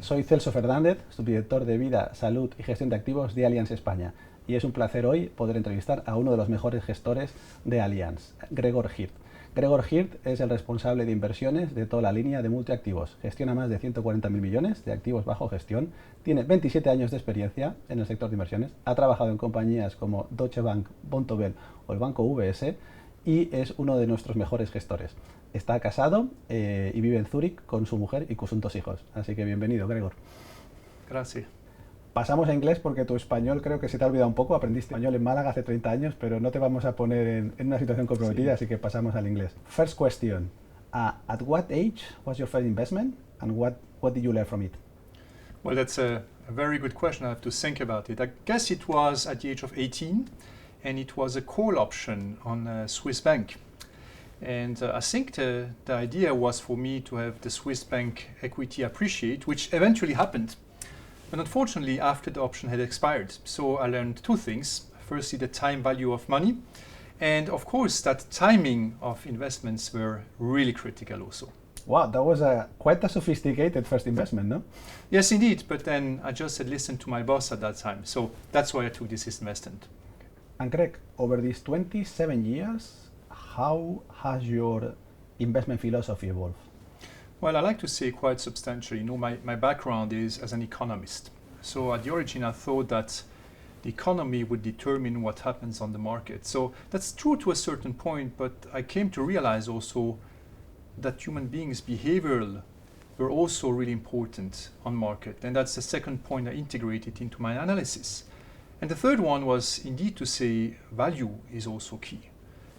Soy Celso Fernández, subdirector de Vida, Salud y Gestión de Activos de Allianz España. Y es un placer hoy poder entrevistar a uno de los mejores gestores de Allianz, Gregor Hirt. Gregor Hirt es el responsable de inversiones de toda la línea de multiactivos. Gestiona más de 140.000 millones de activos bajo gestión. Tiene 27 años de experiencia en el sector de inversiones. Ha trabajado en compañías como Deutsche Bank, Vontobel o el Banco VS y es uno de nuestros mejores gestores. Está casado y vive en Zúrich con su mujer y con sus 2 hijos. Así que bienvenido, Gregor. Gracias. Pasamos a inglés porque tu español creo que se te ha olvidado un poco. Aprendiste español en Málaga hace 30 años, pero no te vamos a poner en una situación comprometida, así que pasamos al inglés. First question. At what age was your first investment and what did you learn from it? Well, that's a very good question. I have to think about it. I guess it was at the age of 18, and it was a call option on a Swiss bank. And I think the idea was for me to have the Swiss bank equity appreciate, which eventually happened. But unfortunately, after the option had expired. So I learned 2 things. Firstly, the time value of money. And of course, that timing of investments were really critical also. Wow, that was quite a sophisticated first investment, no? Yes, indeed. But then I just had listened to my boss at that time. So that's why I took this investment. And Greg, over these 27 years, how has your investment philosophy evolved? Well, I like to say quite substantially. You know, my background is as an economist. So at the origin, I thought that the economy would determine what happens on the market. So that's true to a certain point, but I came to realize also that human beings' behavioral were also really important on market. And that's the second point I integrated into my analysis. And the third one was indeed to say value is also key.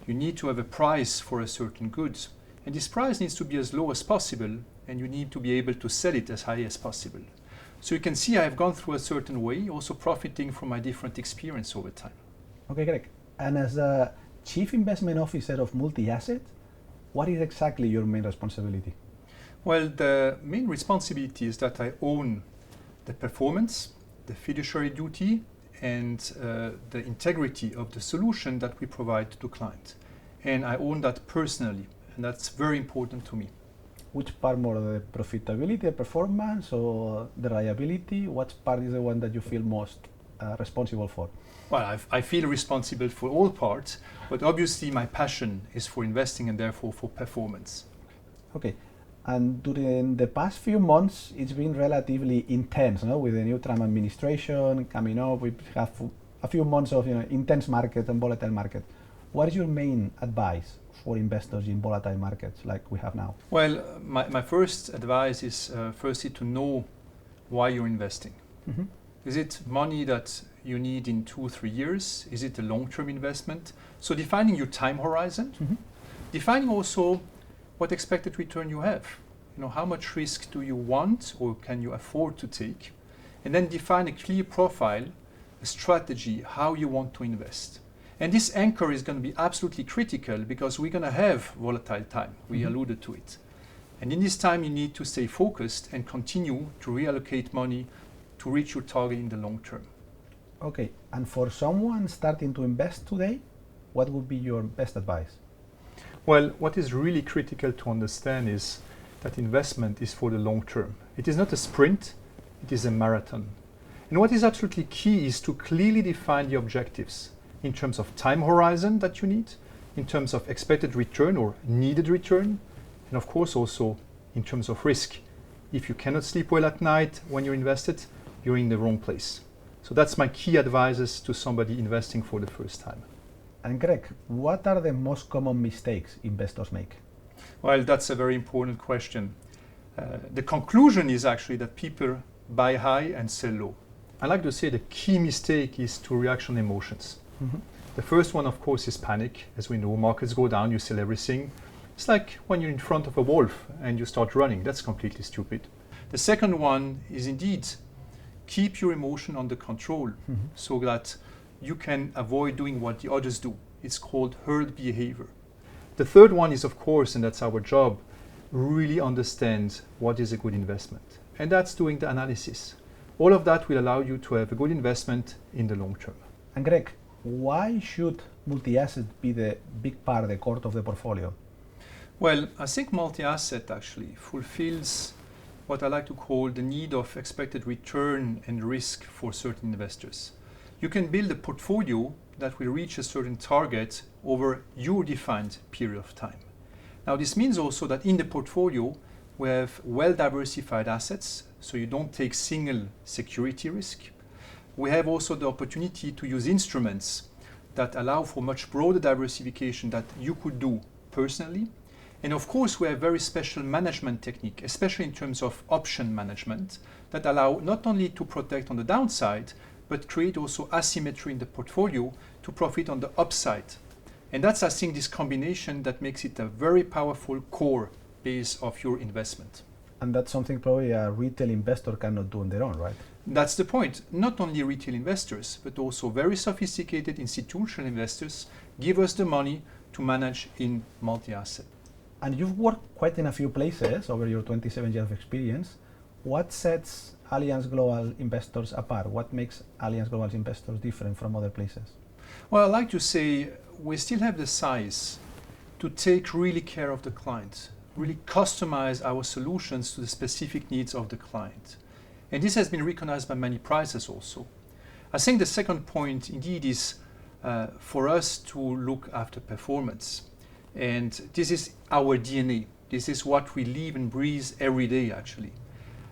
You need to have a price for a certain good. And this price needs to be as low as possible, and you need to be able to sell it as high as possible. So you can see I have gone through a certain way, also profiting from my different experience over time. Okay, Greg. And as a Chief Investment Officer of Multi-Asset, what is exactly your main responsibility? Well, the main responsibility is that I own the performance, the fiduciary duty, and the integrity of the solution that we provide to clients. And I own that personally, and that's very important to me. Which part more, the profitability, the performance, or the reliability? What part is the one that you feel most responsible for? Well, I feel responsible for all parts, but obviously my passion is for investing and therefore for performance. Okay. And during the past few months, it's been relatively intense, no? With the new Trump administration coming up, we have a few months of intense market and volatile market. What is your main advice for investors in volatile markets like we have now? Well, my first advice is firstly to know why you're investing. Mm-hmm. Is it money that you need in 2-3 years? Is it a long-term investment? So defining your time horizon, Mm-hmm. defining also what expected return you have. You know, how much risk do you want or can you afford to take? And then define a clear profile, a strategy, how you want to invest. And this anchor is going to be absolutely critical because we're going to have volatile time. We Mm-hmm. alluded to it. And in this time, you need to stay focused and continue to reallocate money to reach your target in the long term. Okay. And for someone starting to invest today, what would be your best advice? Well, what is really critical to understand is that investment is for the long term. It is not a sprint, it is a marathon. And what is absolutely key is to clearly define the objectives in terms of time horizon that you need, in terms of expected return or needed return, and of course also in terms of risk. If you cannot sleep well at night when you're invested, you're in the wrong place. So that's my key advice to somebody investing for the first time. And Greg, what are the most common mistakes investors make? Well, that's a very important question. The conclusion is actually that people buy high and sell low. I like to say the key mistake is to reaction emotions. Mm-hmm. The first one, of course, is panic. As we know, markets go down, you sell everything. It's like when you're in front of a wolf and you start running. That's completely stupid. The second one is indeed keep your emotion under control Mm-hmm. so that you can avoid doing what the others do. It's called herd behavior. The third one is, of course, and that's our job, really understand what is a good investment. And that's doing the analysis. All of that will allow you to have a good investment in the long term. And Greg, why should multi-asset be the big part, the core of the portfolio? Well, I think multi-asset actually fulfills what I like to call the need of expected return and risk for certain investors. You can build a portfolio that will reach a certain target over your defined period of time. Now, this means also that in the portfolio, we have well-diversified assets, so you don't take single security risk. We have also the opportunity to use instruments that allow for much broader diversification that you could do personally. And of course, we have very special management technique, especially in terms of option management, that allow not only to protect on the downside, but create also asymmetry in the portfolio to profit on the upside. And that's, I think, this combination that makes it a very powerful core base of your investment. And that's something probably a retail investor cannot do on their own, right? That's the point. Not only retail investors, but also very sophisticated institutional investors give us the money to manage in multi-asset. And you've worked quite in a few places over your 27 years of experience. What sets Allianz Global Investors apart? What makes Allianz Global Investors different from other places? Well, I like to say we still have the size to take really care of the client, really customize our solutions to the specific needs of the client. And this has been recognized by many prizes also. I think the second point indeed is for us to look after performance. And this is our DNA. This is what we live and breathe every day, actually.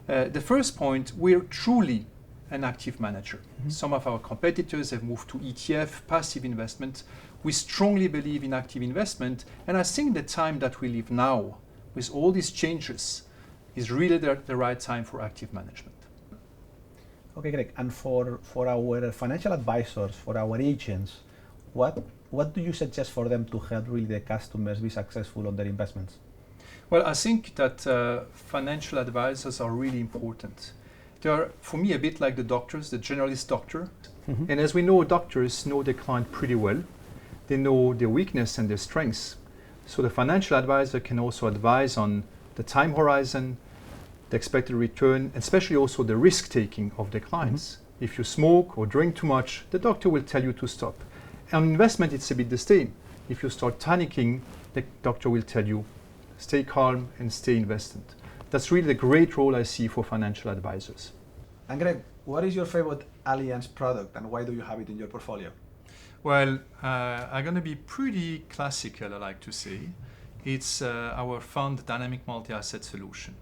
The first point, we're truly an active manager. Mm-hmm. Some of our competitors have moved to ETF, passive investment. We strongly believe in active investment. And I think the time that we live now, with all these changes, is really the right time for active management. Okay, Greg. And for our financial advisors, for our agents, what do you suggest for them to help really the customers be successful on their investments? Well, I think that financial advisors are really important. They are, for me, a bit like the doctors, the generalist doctor. Mm-hmm. And as we know, doctors know their client pretty well. They know their weakness and their strengths. So the financial advisor can also advise on the time horizon, the expected return, especially also the risk-taking of the clients. Mm-hmm. If you smoke or drink too much, the doctor will tell you to stop. On investment, it's a bit the same. If you start panicking, the doctor will tell you, stay calm and stay invested. That's really the great role I see for financial advisors. And Greg, what is your favorite Allianz product and why do you have it in your portfolio? Well, I'm going to be pretty classical, I like to say. It's our fund dynamic multi-asset solution.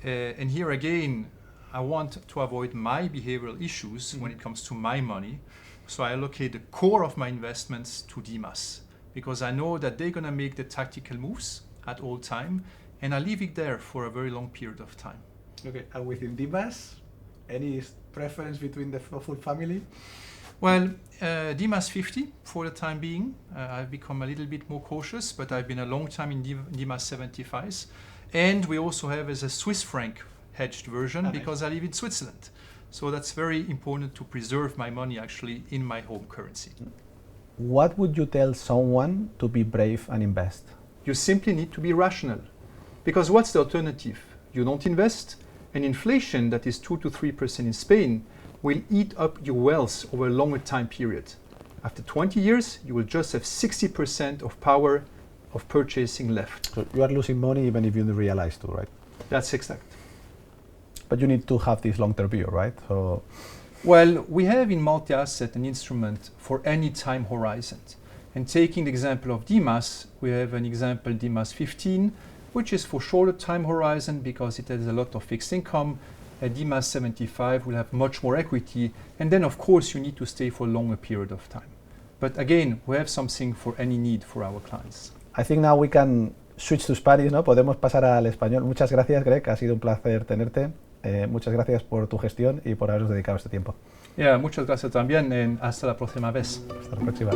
And here again, I want to avoid my behavioral issues when it comes to my money. So I allocate the core of my investments to DMAS because I know that they're going to make the tactical moves at all time, and I leave it there for a very long period of time. Okay, and within DMAS, any preference between the full family? Well, DMAS 50 for the time being. I've become a little bit more cautious, but I've been a long time in DMAS 75s. And we also have as a Swiss franc hedged version because I live in Switzerland. So that's very important to preserve my money actually in my home currency. What would you tell someone to be brave and invest? You simply need to be rational. Because what's the alternative? You don't invest, and inflation that is 2 to 3% in Spain will eat up your wealth over a longer time period. After 20 years, you will just have 60% of power of purchasing left. So you are losing money even if you don't realize to, right? That's exact. But you need to have this long-term view, right? So, well, we have in multi-asset an instrument for any time horizon. And taking the example of DMAS, we have an example DMAS 15, which is for shorter time horizon because it has a lot of fixed income. A DMAS 75 will have much more equity. And then, of course, you need to stay for a longer period of time. But again, we have something for any need for our clients. I think now we can switch to Spanish, ¿no? Podemos pasar al español. Muchas gracias, Greg. Ha sido un placer tenerte. Muchas gracias por tu gestión y por haberos dedicado este tiempo. Muchas gracias también. Hasta la próxima vez. Hasta la próxima.